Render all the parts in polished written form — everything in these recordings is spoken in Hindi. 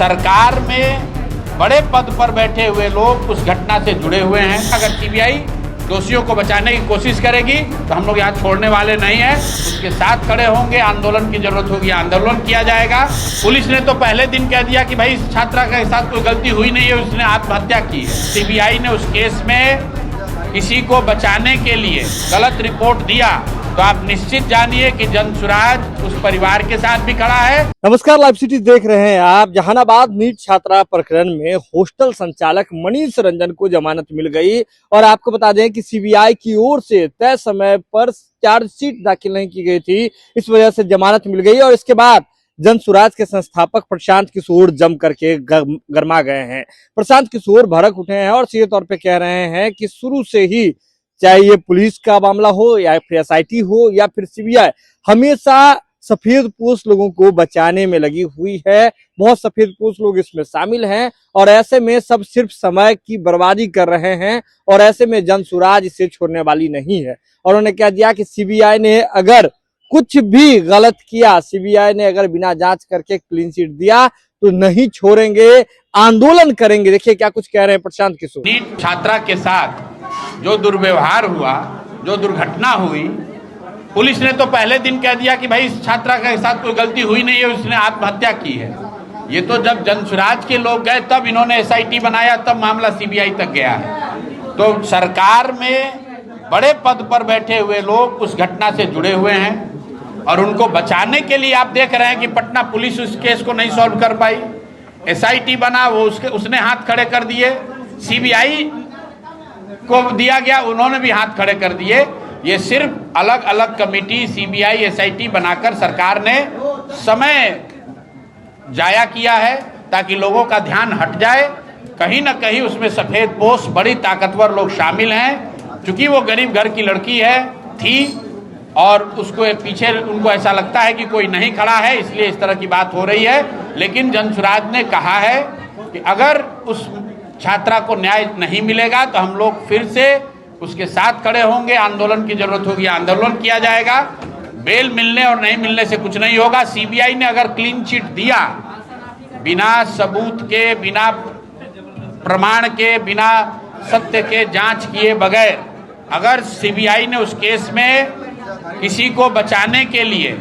सरकार में बड़े पद पर बैठे हुए लोग उस घटना से जुड़े हुए हैं। अगर सीबीआई दोषियों को बचाने की कोशिश करेगी तो हम लोग यहाँ छोड़ने वाले नहीं हैं, उसके साथ खड़े होंगे। आंदोलन की जरूरत होगी, आंदोलन किया जाएगा। पुलिस ने तो पहले दिन कह दिया कि भाई इस छात्रा के साथ कोई गलती हुई नहीं है, उसने आत्महत्या की है। सीबीआई ने उस केस में किसी को बचाने के लिए गलत रिपोर्ट दिया तो आप निश्चित जानिए कि जनसुराज उस परिवार के साथ भी खड़ा है। नमस्कार, लाइव सिटी देख रहे हैं आप। जहानाबाद नीट छात्रा प्रकरण में हॉस्टल संचालक मनीष रंजन को जमानत मिल गई और आपको बता दें कि सीबीआई की ओर से तय समय पर चार्जशीट दाखिल नहीं की गई थी, इस वजह से जमानत मिल गई। और इसके बाद जनसुराज के संस्थापक प्रशांत किशोर जम करके गरमा गए हैं। प्रशांत किशोर भड़क उठे हैं और सीधे तौर पे कह रहे हैं कि शुरू से ही, चाहे ये पुलिस का मामला हो या फिर एसआईटी हो या फिर सीबीआई, हमेशा सफेदपोश लोगों को बचाने में लगी हुई है। बहुत सफेदपोश लोग इसमें शामिल हैं और ऐसे में सब सिर्फ समय की बर्बादी कर रहे हैं और ऐसे में जनसुराज इसे छोड़ने वाली नहीं है। और उन्होंने कह दिया कि सीबीआई ने अगर कुछ भी गलत किया, सीबीआई ने अगर बिना जांच करके क्लीन चिट दिया तो नहीं छोड़ेंगे, आंदोलन करेंगे। देखिए क्या कुछ कह रहे हैं प्रशांत किशोर। नीट छात्रा के साथ जो दुर्व्यवहार हुआ, जो दुर्घटना हुई, पुलिस ने तो पहले दिन कह दिया कि भाई इस छात्रा के साथ कोई गलती हुई नहीं है, उसने आत्महत्या की है। ये तो जब जनसुराज के लोग गए तब इन्होंने एसआईटी बनाया, तब मामला सीबीआई तक गया है। तो सरकार में बड़े पद पर बैठे हुए लोग उस घटना से जुड़े हुए हैं और उनको बचाने के लिए आप देख रहे हैं कि पटना पुलिस उस केस को नहीं सॉल्व कर पाई। एसआईटी बना, वो उसने हाथ खड़े कर दिए। सीबीआई को दिया गया, उन्होंने भी हाथ खड़े कर दिए। ये सिर्फ अलग अलग कमेटी सीबीआई एसआईटी बनाकर सरकार ने समय जाया किया है ताकि लोगों का ध्यान हट जाए। कहीं ना कहीं उसमें सफेदपोश बड़ी ताकतवर लोग शामिल हैं। चूंकि वो गरीब घर की लड़की थी और उसको पीछे उनको ऐसा लगता है कि कोई नहीं खड़ा है, इसलिए इस तरह की बात हो रही है। लेकिन जनसुराज ने कहा है कि अगर उस छात्रा को न्याय नहीं मिलेगा तो हम लोग फिर से उसके साथ खड़े होंगे। आंदोलन की जरूरत होगी, आंदोलन किया जाएगा। बेल मिलने और नहीं मिलने से कुछ नहीं होगा। सीबीआई ने अगर क्लीन चिट दिया, बिना सबूत के, बिना प्रमाण के, बिना सत्य के जांच किए बगैर, अगर सीबीआई ने उस केस में किसी को बचाने के लिए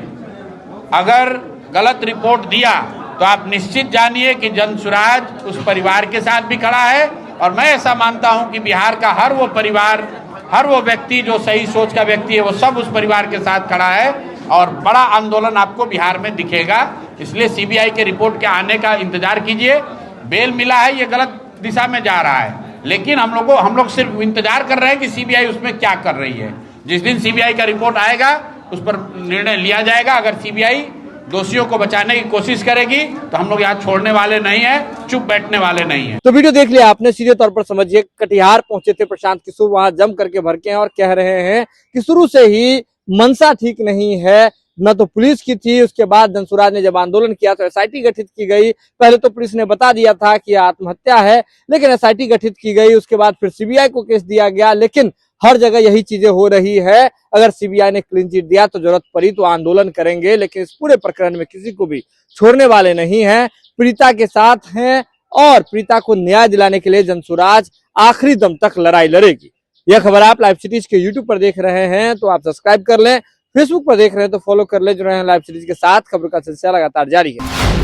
अगर गलत रिपोर्ट दिया तो आप निश्चित जानिए कि जनसुराज उस परिवार के साथ भी खड़ा है। और मैं ऐसा मानता हूं कि बिहार का हर वो परिवार, हर वो व्यक्ति जो सही सोच का व्यक्ति है, वो सब उस परिवार के साथ खड़ा है और बड़ा आंदोलन आपको बिहार में दिखेगा। इसलिए सीबीआई के रिपोर्ट के आने का इंतजार कीजिए। बेल मिला है, ये गलत दिशा में जा रहा है, लेकिन हम लोग सिर्फ इंतजार कर रहे हैं कि सीबीआई उसमें क्या कर रही है। जिस दिन सीबीआई का रिपोर्ट आएगा उस पर निर्णय लिया जाएगा। अगर सीबीआई दोषियों को बचाने की कोशिश करेगी तो हम लोग यहाँ छोड़ने वाले नहीं हैं, चुप बैठने वाले नहीं हैं। तो वीडियो देख लिया आपने, सीधे तौर पर समझिए। कटिहार पहुंचे थे प्रशांत किशोर, वहां जम करके भड़के हैं और कह रहे हैं कि शुरू से ही मंशा ठीक नहीं है, न तो पुलिस की थी। उसके बाद जनसुराज ने जब आंदोलन किया तो एसआईटी गठित की गई। पहले तो पुलिस ने बता दिया था कि आत्महत्या है, लेकिन एसआईटी गठित की गई। उसके बाद फिर सीबीआई को केस दिया गया। लेकिन हर जगह यही चीजें हो रही है। अगर सीबीआई ने क्लीन चिट दिया तो जरूरत पड़ी तो आंदोलन करेंगे, लेकिन इस पूरे प्रकरण में किसी को भी छोड़ने वाले नहीं हैं। पीड़िता के साथ हैं और पीड़िता को न्याय दिलाने के लिए जनसुराज आखिरी दम तक लड़ाई लड़ेगी। यह खबर आप लाइव सिटीज के यूट्यूब पर देख रहे हैं तो आप सब्सक्राइब कर लें, फेसबुक पर देख रहे हैं तो फॉलो कर लें। जुड़े हैं लाइव सिटीज के साथ, खबर का सिलसिला लगातार जारी है।